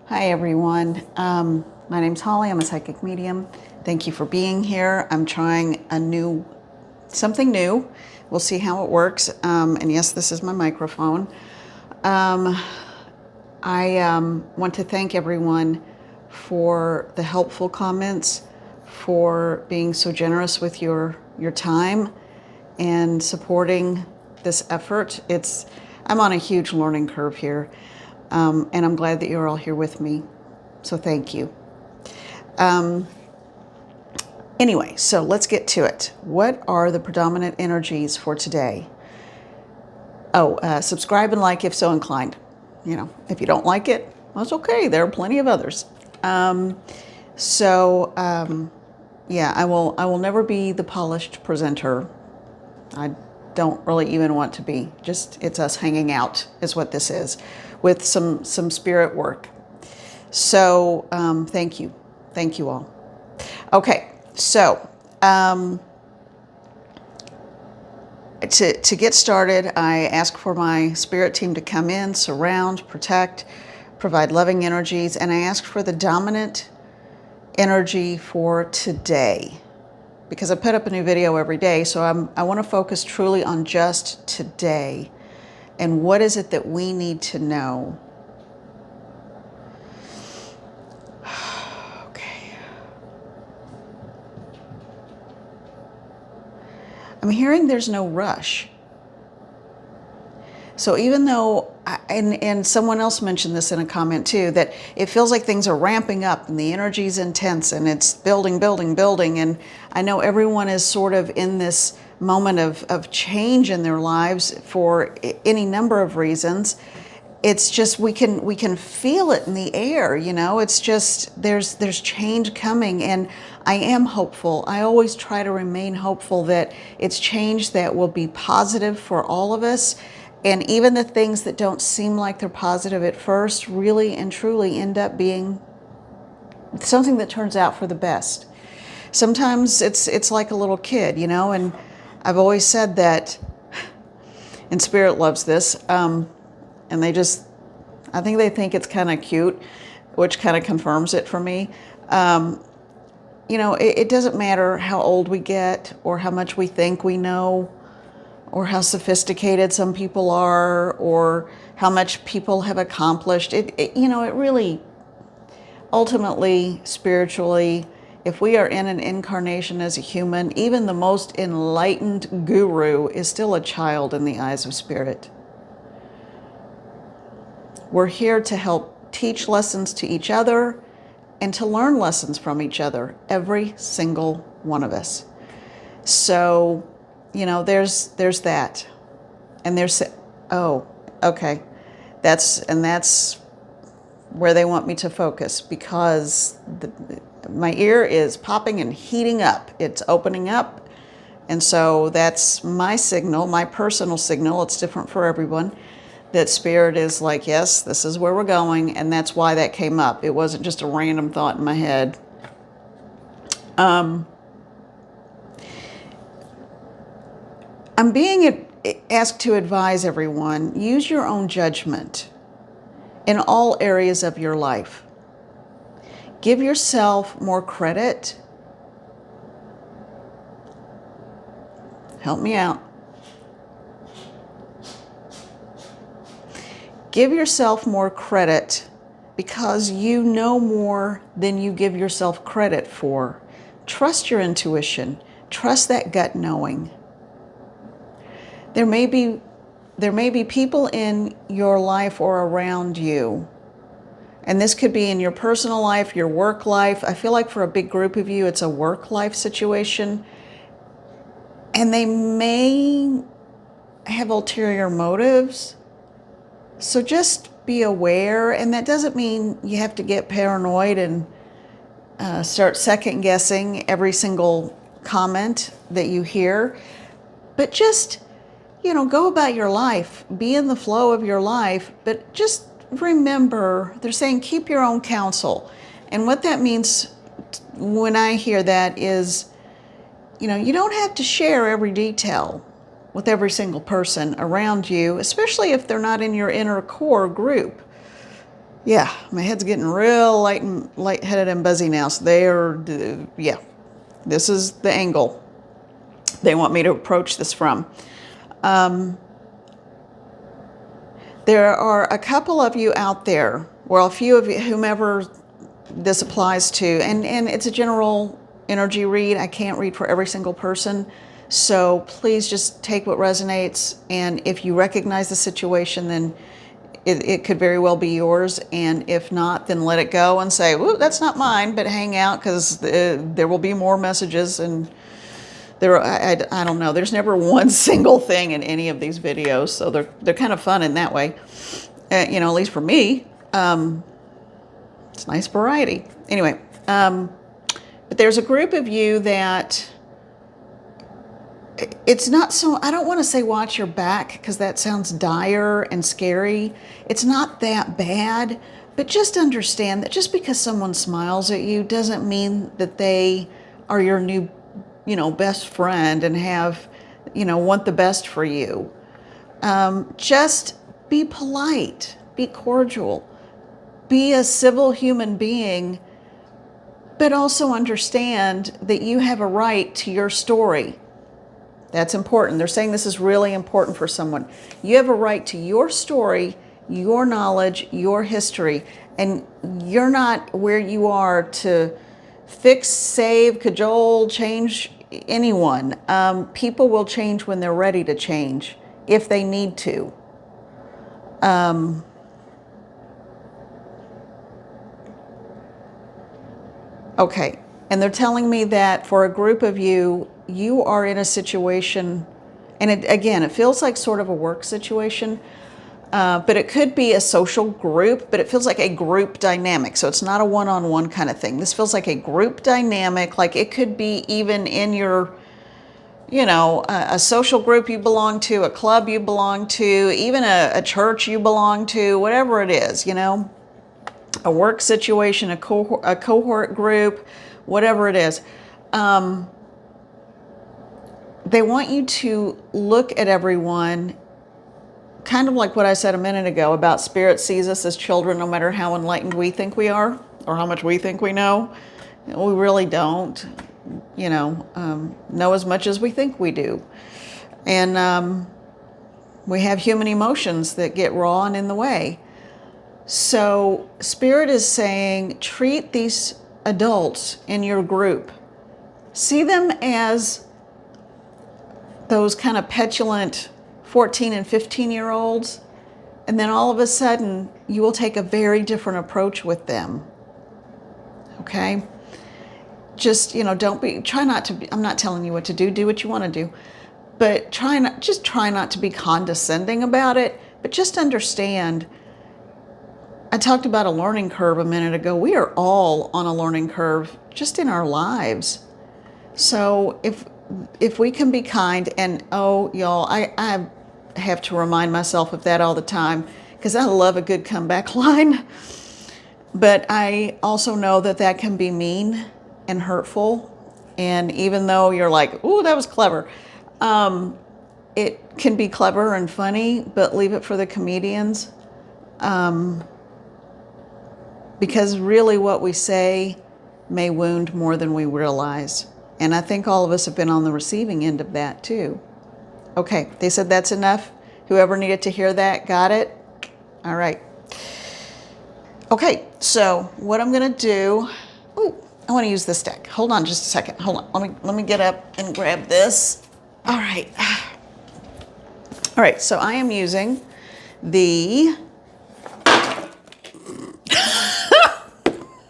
Hi everyone. My name's Holly. I'm a psychic medium. Thank you for being here. I'm trying something new. We'll see how it works. And yes, this is my microphone. I want to thank everyone for the helpful comments, for being so generous with your time and supporting this effort. I'm on a huge learning curve here, and I'm glad that you're all here with me. So thank you. Anyway, so let's get to it. What are the predominant energies for today? Subscribe and like if so inclined. If you don't like it, that's okay. There are plenty of others. Yeah, I will never be the polished presenter. I don't really even want to be. Just it's us hanging out is what this is, with some spirit work. So thank you all. Okay, so to get started, I ask for my spirit team to come in, surround, protect, provide loving energies, and I ask for the dominant energy for today, because I put up a new video every day, so I want to focus truly on just today and what is it that we need to know. Okay. I'm hearing there's no rush. So even though, and someone else mentioned this in a comment too, that it feels like things are ramping up and the energy is intense and it's building. And I know everyone is sort of in this moment of change in their lives for any number of reasons. It's just, we can feel it in the air, it's just, there's change coming, and I am hopeful. I always try to remain hopeful that it's change that will be positive for all of us. And even the things that don't seem like they're positive at first really and truly end up being something that turns out for the best. Sometimes it's like a little kid, and I've always said that, and Spirit loves this, and I think they think it's kind of cute, which kind of confirms it for me. It doesn't matter how old we get or how much we think we know, or how sophisticated some people are, or how much people have accomplished. It really, ultimately, spiritually, if we are in an incarnation as a human, even the most enlightened guru is still a child in the eyes of Spirit. We're here to help teach lessons to each other and to learn lessons from each other, every single one of us. So, there's that. And okay. That's where they want me to focus, because my ear is popping and heating up. It's opening up. And so that's my signal, my personal signal. It's different for everyone. That Spirit is like, yes, this is where we're going. And that's why that came up. It wasn't just a random thought in my head. I'm being asked to advise everyone, use your own judgment in all areas of your life. Give yourself more credit. Help me out. Give yourself more credit, because you know more than you give yourself credit for. Trust your intuition. Trust that gut knowing. There may be people in your life or around you, and this could be in your personal life, your work life. I feel like for a big group of you, it's a work life situation, and they may have ulterior motives. So just be aware, and that doesn't mean you have to get paranoid and start second guessing every single comment that you hear, but just go about your life, be in the flow of your life, but just remember, they're saying keep your own counsel. And what that means when I hear that is, you don't have to share every detail with every single person around you, especially if they're not in your inner core group. Yeah, my head's getting real lightheaded and buzzy now. So yeah, this is the angle they want me to approach this from. There are a couple of you out there, well, a few of you, whomever this applies to, and it's a general energy read. I can't read for every single person. So please just take what resonates. And if you recognize the situation, then it could very well be yours. And if not, then let it go and say, "Ooh, that's not mine," but hang out, because there will be more messages. And I don't know. There's never one single thing in any of these videos, so they're kind of fun in that way. You know, at least for me, it's nice variety. Anyway, but there's a group of you that it's not so. I don't want to say watch your back, because that sounds dire and scary. It's not that bad, but just understand that just because someone smiles at you doesn't mean that they are your new, best friend and have, want the best for you. Just be polite, be cordial, be a civil human being, but also understand that you have a right to your story. That's important. They're saying this is really important for someone. You have a right to your story, your knowledge, your history, and you're not where you are to fix, save, cajole, change anyone. People will change when they're ready to change, if they need to. Okay, and they're telling me that for a group of you, you are in a situation, and it feels like sort of a work situation, but it could be a social group, but it feels like a group dynamic. So it's not a one-on-one kind of thing. This feels like a group dynamic, like it could be even in your, a social group you belong to, a club you belong to, even a church you belong to, whatever it is, a work situation, a cohort group, whatever it is. They want you to look at everyone kind of like what I said a minute ago about Spirit sees us as children, no matter how enlightened we think we are or how much we think we know. We really don't, know as much as we think we do. And we have human emotions that get raw and in the way. So Spirit is saying, treat these adults in your group. See them as those kind of petulant 14 and 15-year-olds, and then all of a sudden you will take a very different approach with them. Okay? Just, try not to be, I'm not telling you what to do what you want to do, but try not to be condescending about it, but just understand. I talked about a learning curve a minute ago. We are all on a learning curve just in our lives. So if we can be kind, and y'all, I have to remind myself of that all the time, because I love a good comeback line. But I also know that can be mean and hurtful. And even though you're like, ooh, that was clever, it can be clever and funny, but leave it for the comedians. Because really what we say may wound more than we realize. And I think all of us have been on the receiving end of that too. Okay, they said that's enough. Whoever needed to hear that got it. All right. Okay, so what I'm gonna do, I wanna use this deck. Hold on just a second, hold on. Let me get up and grab this. All right. All right, so I am using the,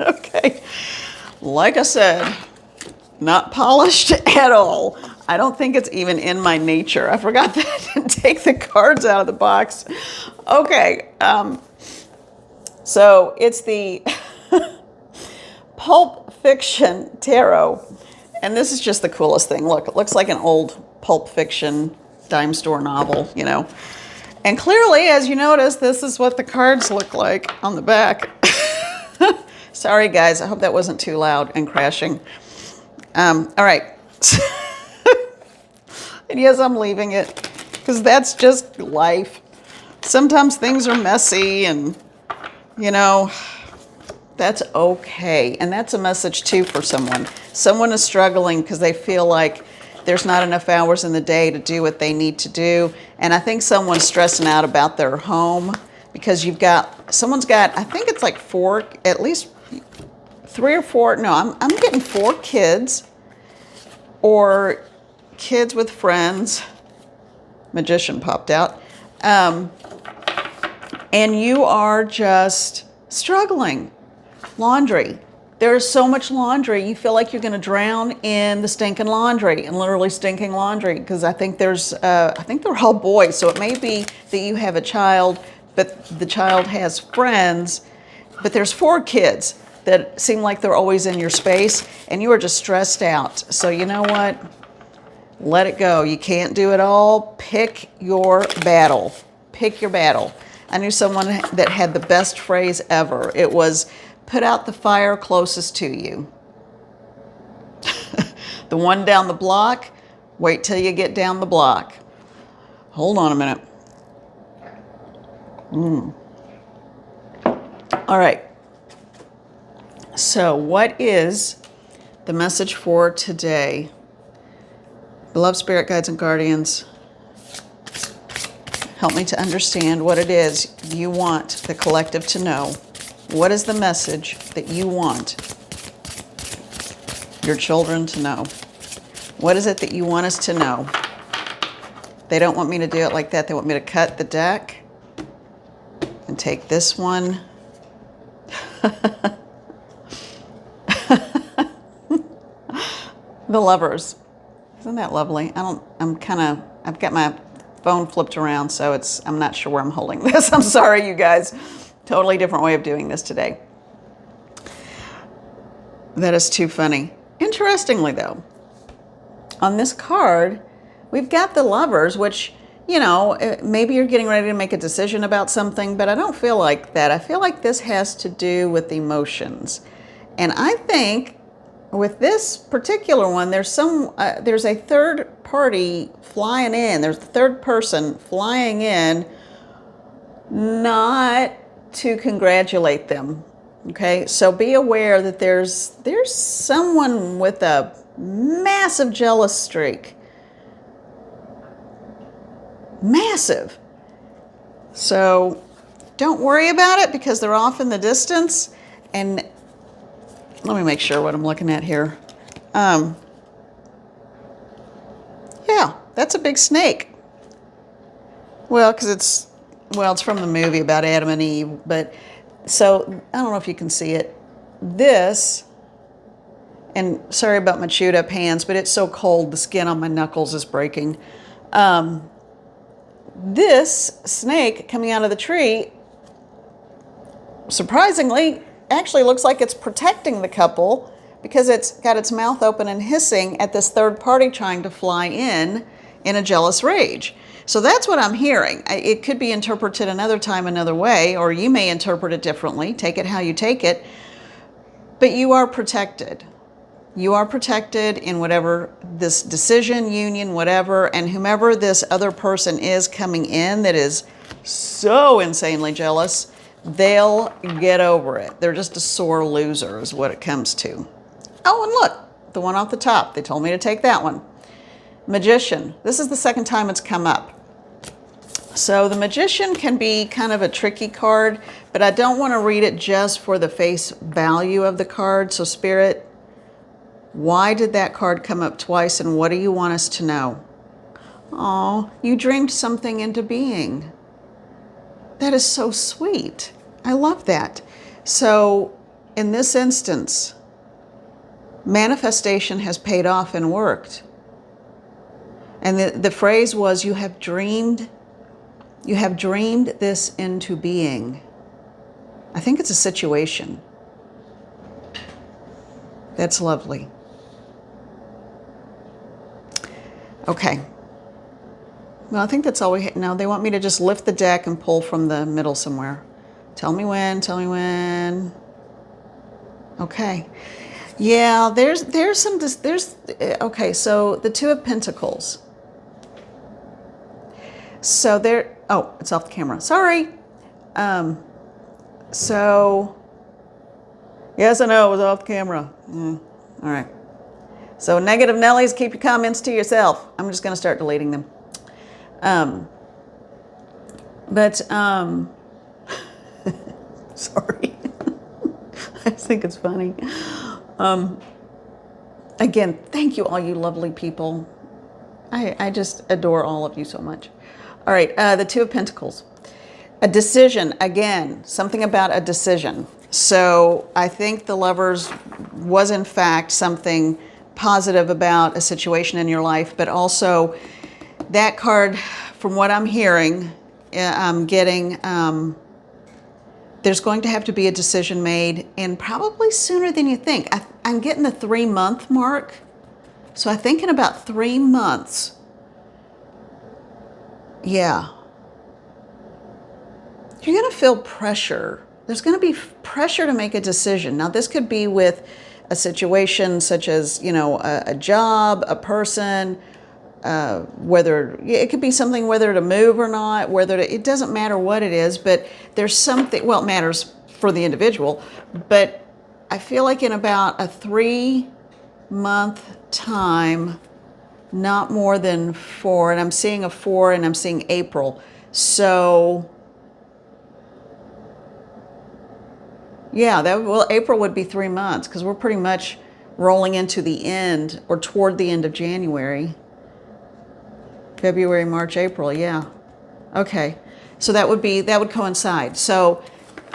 okay, like I said, not polished at all. I don't think it's even in my nature. I forgot that I didn't take the cards out of the box. Okay, so it's the Pulp Fiction Tarot. And this is just the coolest thing. Look, it looks like an old Pulp Fiction dime store novel, And clearly, as you notice, this is what the cards look like on the back. Sorry, guys. I hope that wasn't too loud and crashing. All right. And yes, I'm leaving it, because that's just life. Sometimes things are messy and You know, that's okay. And that's a message too for someone. Someone is struggling because they feel like there's not enough hours in the day to do what they need to do. And I think someone's stressing out about their home because someone's got, I think it's like four, at least 3 or 4. No, I'm getting 4 kids or kids with friends. Magician popped out. And you are just struggling. Laundry. There's so much laundry. You feel like you're going to drown in the stinking laundry, and literally stinking laundry, because I think they're all boys. So it may be that you have a child, but the child has friends, but there's 4 kids that seem like they're always in your space, and you are just stressed out. So you know what? Let it go. You can't do it all. Pick your battle. Pick your battle. I knew someone that had the best phrase ever. It was, put out the fire closest to you. The one down the block, wait till you get down the block. Hold on a minute. All right. So what is the message for today? Beloved spirit guides and guardians, help me to understand what it is you want the collective to know. What is the message that you want your children to know? What is it that you want us to know? They don't want me to do it like that. They want me to cut the deck and take this one. The Lovers. Isn't that lovely? I've got my phone flipped around, so I'm not sure where I'm holding this. I'm sorry, you guys. Totally different way of doing this today. That is too funny. Interestingly, though, on this card, we've got the Lovers, which, you know, maybe you're getting ready to make a decision about something, but I don't feel like that. I feel like this has to do with emotions. And I think with this particular one, there's a third party flying in. There's a third person flying in, not to congratulate them. Okay, so be aware that there's someone with a massive jealous streak. Massive. So don't worry about it because they're off in the distance. And let me make sure what I'm looking at here. Yeah, that's a big snake. Well, because it's from the movie about Adam and Eve, but so I don't know if you can see it. This, and sorry about my chewed up hands, but it's so cold, the skin on my knuckles is breaking. This snake coming out of the tree, surprisingly, actually looks like it's protecting the couple because it's got its mouth open and hissing at this third party trying to fly in a jealous rage. So that's what I'm hearing. It could be interpreted another time, another way, or you may interpret it differently. Take it how you take it. But you are protected. You are protected in whatever this decision, union, whatever, and whomever this other person is coming in that is so insanely jealous, they'll get over it. They're just a sore loser is what it comes to. Oh, and look, the one off the top. They told me to take that one. Magician. This is the second time it's come up. So the Magician can be kind of a tricky card, but I don't want to read it just for the face value of the card. So Spirit, why did that card come up twice, and what do you want us to know? Oh, you dreamed something into being. That is so sweet. I love that. So in this instance, manifestation has paid off and worked. And the phrase was, you have dreamed this into being. I think it's a situation. That's lovely. Okay. Well, I think that's all we no, they want me to just lift the deck and pull from the middle somewhere. Tell me when. Okay. Yeah, there's okay, so the Two of Pentacles. So there, oh, it's off the camera. Sorry. So, yes, I know, it was off camera. All right. So negative Nellies, keep your comments to yourself. I'm just going to start deleting them. Sorry. I think it's funny. Again, thank you, all you lovely people. I just adore all of you so much. All right, the Two of Pentacles. A decision, again, something about a decision. So I think the Lovers was in fact something positive about a situation in your life, but also that card, from what I'm hearing, I'm getting, there's going to have to be a decision made, and probably sooner than you think. I'm getting the 3-month mark. So I think in about 3 months, yeah, you're going to feel pressure. There's going to be pressure to make a decision. Now, this could be with a situation such as, you know, a job, a person, whether it could be something, whether to move or not, it doesn't matter what it is, but there's something, well, it matters for the individual, but I feel like in about a 3-month time, not more than 4, and I'm seeing a 4 and I'm seeing April. So yeah, April would be 3 months, because we're pretty much rolling into the end or toward the end of January. February, March, April, yeah. Okay, so that would coincide. So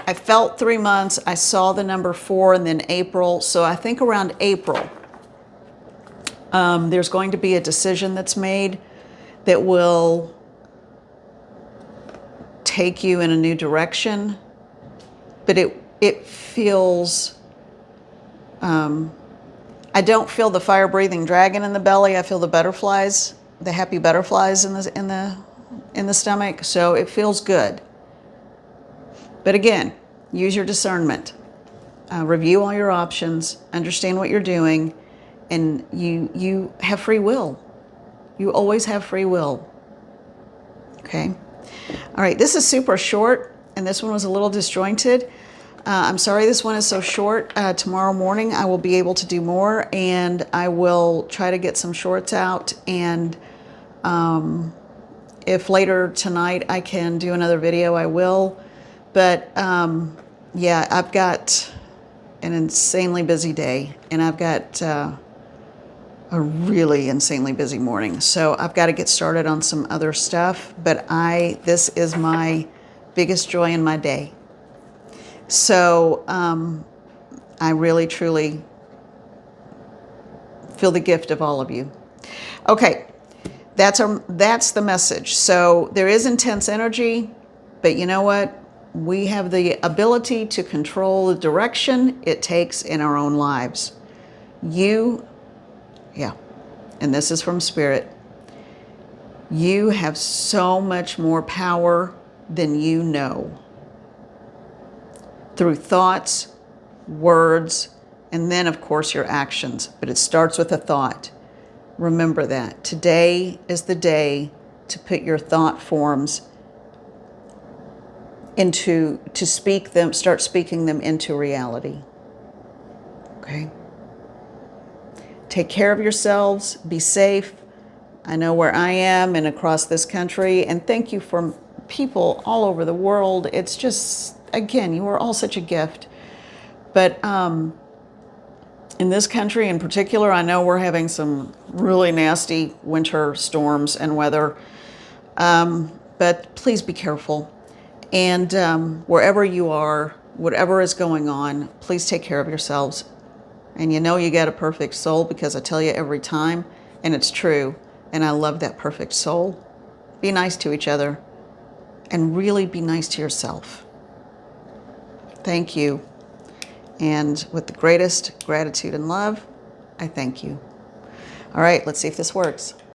I felt 3 months, I saw the number 4 and then April. So I think around April, there's going to be a decision that's made that will take you in a new direction. But it feels, I don't feel the fire-breathing dragon in the belly. I feel the butterflies, the happy butterflies in the stomach. So it feels good. But again, use your discernment. Review all your options. Understand what you're doing, and you have free will. You always have free will. Okay. All right. This is super short, and this one was a little disjointed. I'm sorry this one is so short. Tomorrow morning I will be able to do more, and I will try to get some shorts out, and if later tonight I can do another video, I will. But yeah, I've got an insanely busy day, and I've got a really insanely busy morning. So I've got to get started on some other stuff, but this is my biggest joy in my day. So I really, truly feel the gift of all of you. Okay, that's the message. So there is intense energy, but you know what? We have the ability to control the direction it takes in our own lives. Yeah, and this is from Spirit. You have so much more power than you know. Through thoughts, words, and then, of course, your actions. But it starts with a thought. Remember that. Today is the day to put your thought forms start speaking them into reality. Okay? Take care of yourselves. Be safe. I know where I am and across this country. And thank you for people all over the world. It's just, again, you are all such a gift. But in this country in particular, I know we're having some really nasty winter storms and weather. But please be careful. And wherever you are, whatever is going on, please take care of yourselves. And you know you got a perfect soul, because I tell you every time, and it's true. And I love that perfect soul. Be nice to each other, and really be nice to yourself. Thank you. And with the greatest gratitude and love, I thank you. All right, let's see if this works.